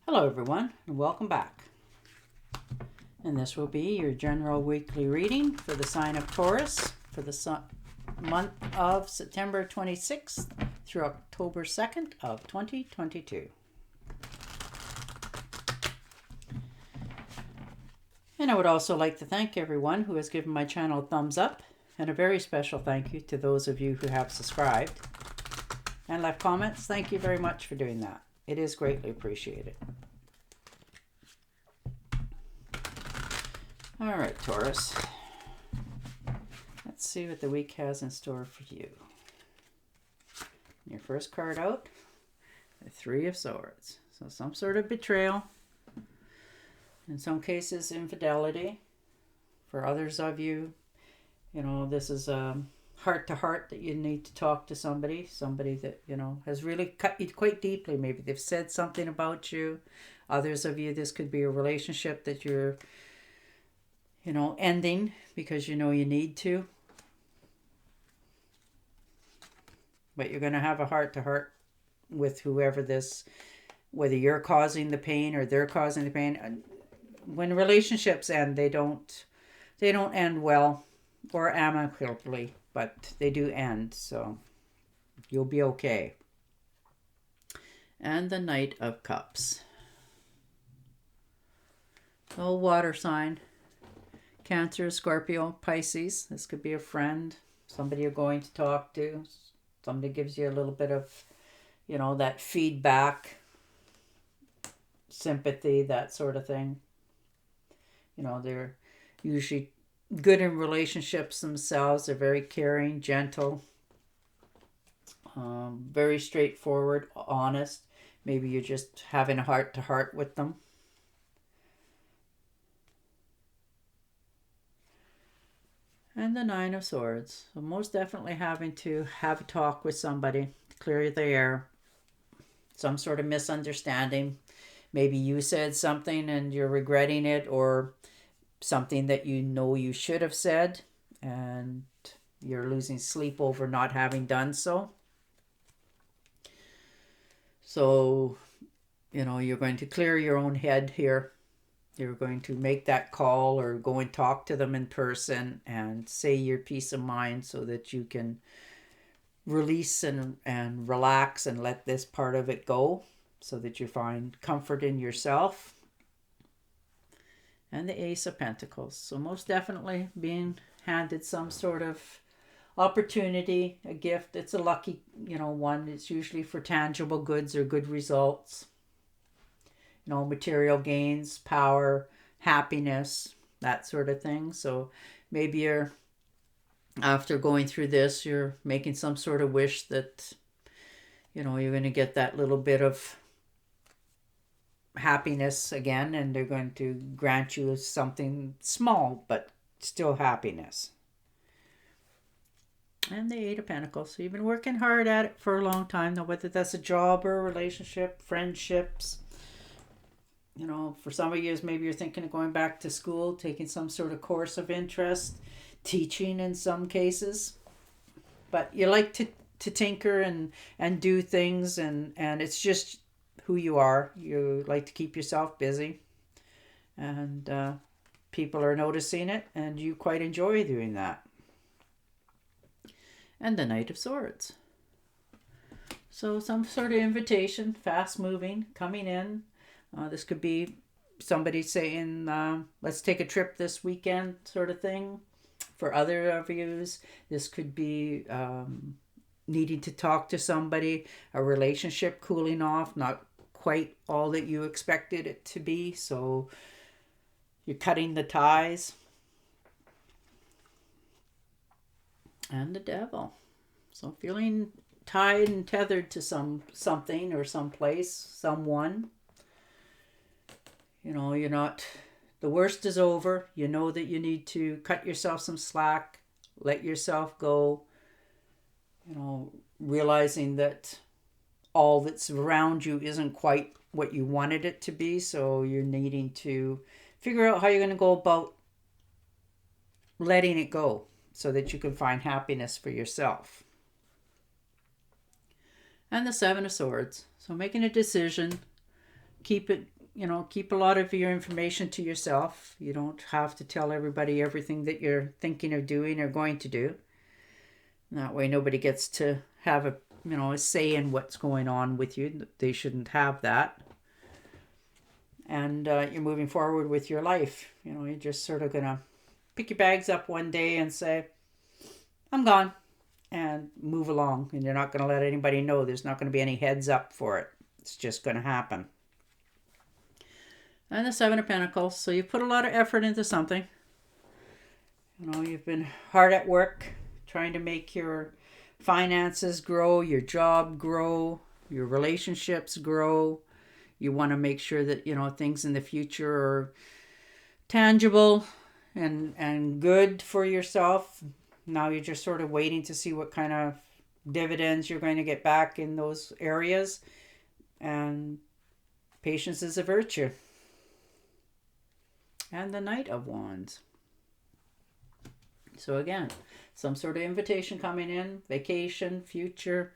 Hello everyone and welcome back. And this will be your general weekly reading for the sign of Taurus for the month of September 26th through October 2nd of 2022. And I would also like to thank everyone who has given my channel a thumbs up, and a very special thank you to those of you who have subscribed and left comments. Thank you very much for doing that. It is greatly appreciated. All right, Taurus. Let's see what the week has in store for you. Your first card out, the Three of Swords. So some sort of betrayal. In some cases, infidelity. For others of you, this is a heart-to-heart that you need to talk to somebody that, has really cut you quite deeply. Maybe they've said something about you. Others of you, this could be a relationship that you're, ending because you need to. But you're going to have a heart-to-heart with whoever whether you're causing the pain or they're causing the pain. When relationships end, they don't end well or amicably, but they do end, so you'll be okay. And the Knight of Cups. Oh, water sign. Cancer, Scorpio, Pisces. This could be a friend, somebody you're going to talk to. Somebody gives you a little bit of, that feedback, sympathy, that sort of thing. They're usually good in relationships themselves. They're very caring, gentle, very straightforward, honest. Maybe you're just having a heart-to-heart with them. And the Nine of Swords. So most definitely having to have a talk with somebody to clear the air. Some sort of misunderstanding. Maybe you said something and you're regretting it, or something that you should have said and you're losing sleep over not having done so. So, you're going to clear your own head here. You're going to make that call or go and talk to them in person and say your peace of mind so that you can release and relax and let this part of it go so that you find comfort in yourself. And the Ace of Pentacles. So most definitely being handed some sort of opportunity, a gift. It's a lucky, one. It's usually for tangible goods or good results. Material gains, power, happiness, that sort of thing. So maybe after going through this, you're making some sort of wish that, you're going to get that little bit of happiness again, and they're going to grant you something small, but still happiness. And the Eight of Pentacles. So you've been working hard at it for a long time now, whether that's a job or a relationship, friendships. For some of you, maybe you're thinking of going back to school, taking some sort of course of interest, teaching in some cases. But you like to tinker and do things, and it's just who you are. You like to keep yourself busy, and people are noticing it, and you quite enjoy doing that. And the Knight of Swords. So some sort of invitation, fast moving, coming in. This could be somebody saying, let's take a trip this weekend, sort of thing. For other of you, this could be needing to talk to somebody, a relationship cooling off, not quite all that you expected it to be, so you're cutting the ties. And the Devil. So feeling tied and tethered to something or someplace, someone. You're not, the worst is over. You know that you need to cut yourself some slack, let yourself go, realizing that all that's around you isn't quite what you wanted it to be. So you're needing to figure out how you're going to go about letting it go so that you can find happiness for yourself. And the Seven of Swords. So making a decision keep it, keep a lot of your information to yourself. You don't have to tell everybody everything that you're thinking of doing or going to do. And that way nobody gets to have a say in what's going on with you. They shouldn't have that. And you're moving forward with your life. You're just sort of going to pick your bags up one day and say, I'm gone, and move along. And you're not going to let anybody know. There's not going to be any heads up for it. It's just going to happen. And the Seven of Pentacles. So you put a lot of effort into something. You've been hard at work trying to make your finances grow, your job grow, your relationships grow. You want to make sure that, things in the future are tangible and good for yourself. Now you're just sort of waiting to see what kind of dividends you're going to get back in those areas. And patience is a virtue. And the Knight of Wands. So again, some sort of invitation coming in, vacation, future.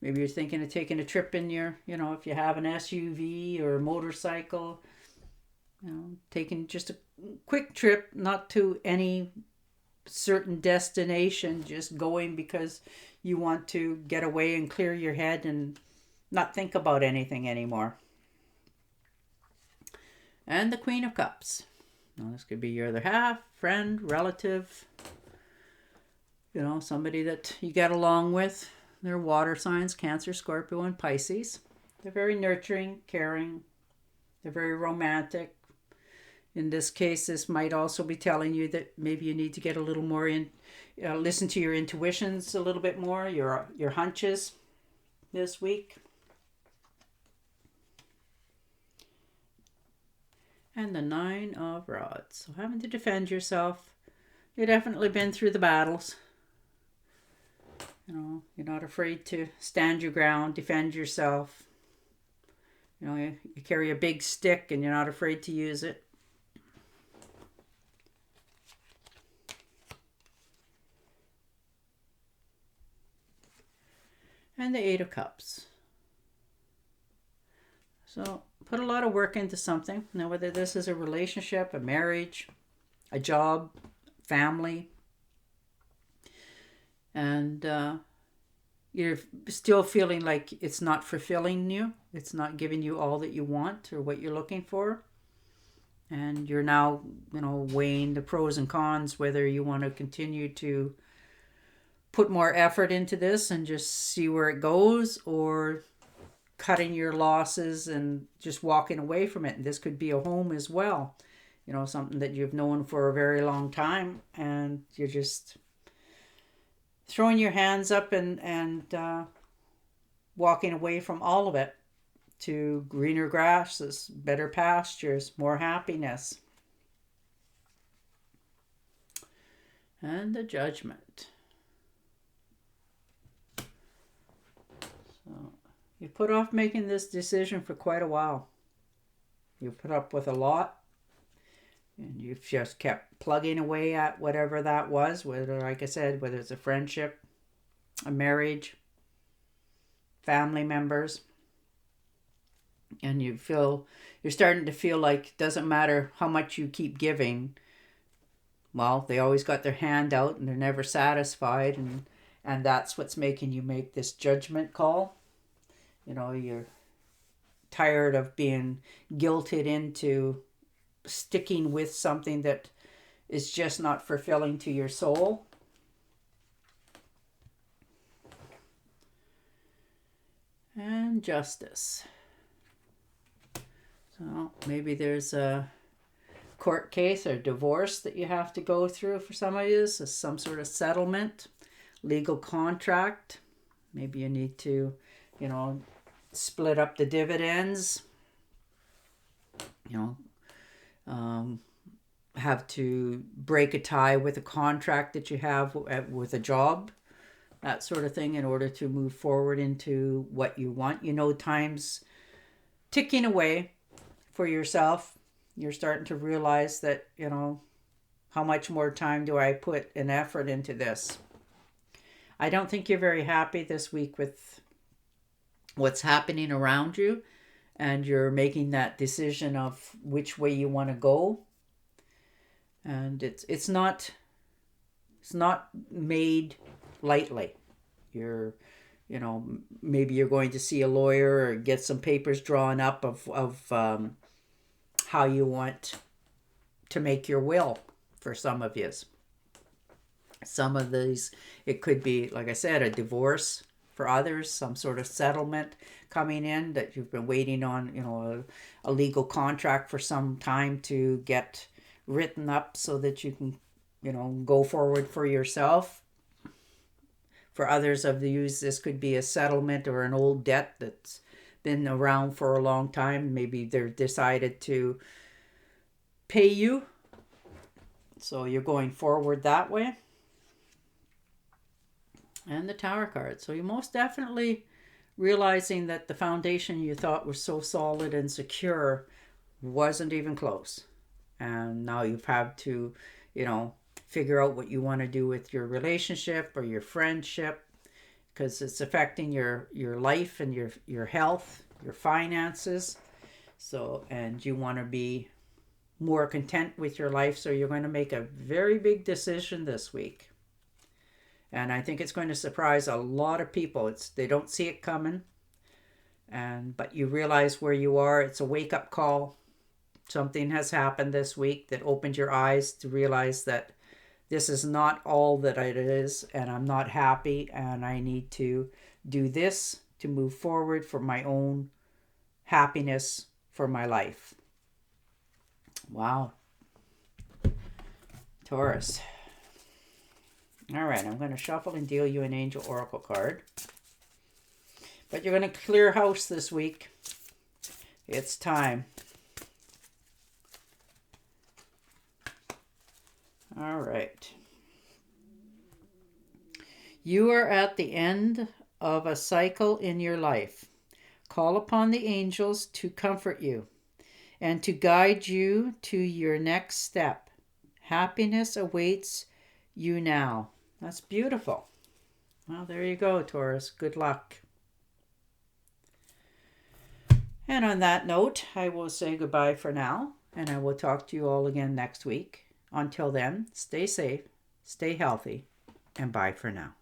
Maybe you're thinking of taking a trip in your, if you have an SUV or a motorcycle, taking just a quick trip, not to any certain destination, just going because you want to get away and clear your head and not think about anything anymore. And the Queen of Cups. Now, this could be your other half, friend, relative, somebody that you get along with. They're water signs, Cancer, Scorpio, and Pisces. They're very nurturing, caring. They're very romantic. In this case, this might also be telling you that maybe you need to get a little more listen to your intuitions a little bit more, your hunches this week. And the Nine of Rods. So having to defend yourself. You've definitely been through the battles. You're not afraid to stand your ground, defend yourself. You carry a big stick and you're not afraid to use it. And the Eight of Cups. So put a lot of work into something. Now, whether this is a relationship, a marriage, a job, family, and you're still feeling like it's not fulfilling you. It's not giving you all that you want or what you're looking for. And you're now, weighing the pros and cons, whether you want to continue to put more effort into this and just see where it goes, or cutting your losses and just walking away from it. And this could be a home as well. Something that you've known for a very long time, and you're just throwing your hands up and walking away from all of it to greener grasses, better pastures, more happiness. And the Judgment. So you put off making this decision for quite a while. You put up with a lot. And you've just kept plugging away at whatever that was, whether, like I said, whether it's a friendship, a marriage, family members. And you're starting to feel like it doesn't matter how much you keep giving. Well, they always got their hand out and they're never satisfied. And that's what's making you make this judgment call. You're tired of being guilted into sticking with something that is just not fulfilling to your soul. And Justice. So maybe there's a court case or divorce that you have to go through for some of you. So some sort of settlement, legal contract. Maybe you need to, split up the dividends. Have to break a tie with a contract that you have with a job, that sort of thing, in order to move forward into what you want. Time's ticking away for yourself. You're starting to realize that, how much more time do I put an effort into this? I don't think you're very happy this week with what's happening around you. and you're making that decision of which way you want to go. And it's not made lightly. You're, maybe you're going to see a lawyer or get some papers drawn up of how you want to make your will for some of you. Some of these, it could be, like I said, a divorce. For others, some sort of settlement coming in that you've been waiting on, a legal contract for some time to get written up so that you can, go forward for yourself. For others of you, this could be a settlement or an old debt that's been around for a long time. Maybe they're decided to pay you, so you're going forward that way. And the Tower card. So you're most definitely realizing that the foundation you thought was so solid and secure wasn't even close. And now you've had to, figure out what you want to do with your relationship or your friendship, because it's affecting your life and your health, your finances. So, and you want to be more content with your life. So you're going to make a very big decision this week. And I think it's going to surprise a lot of people. They don't see it coming. But you realize where you are. It's a wake-up call. Something has happened this week that opened your eyes to realize that this is not all that it is, and I'm not happy, and I need to do this to move forward for my own happiness for my life. Wow. Taurus. All right, I'm going to shuffle and deal you an Angel Oracle card. But you're going to clear house this week. It's time. All right. You are at the end of a cycle in your life. Call upon the angels to comfort you and to guide you to your next step. Happiness awaits you now. That's beautiful. Well, there you go, Taurus. Good luck. And on that note, I will say goodbye for now, and I will talk to you all again next week. Until then, stay safe, stay healthy, and bye for now.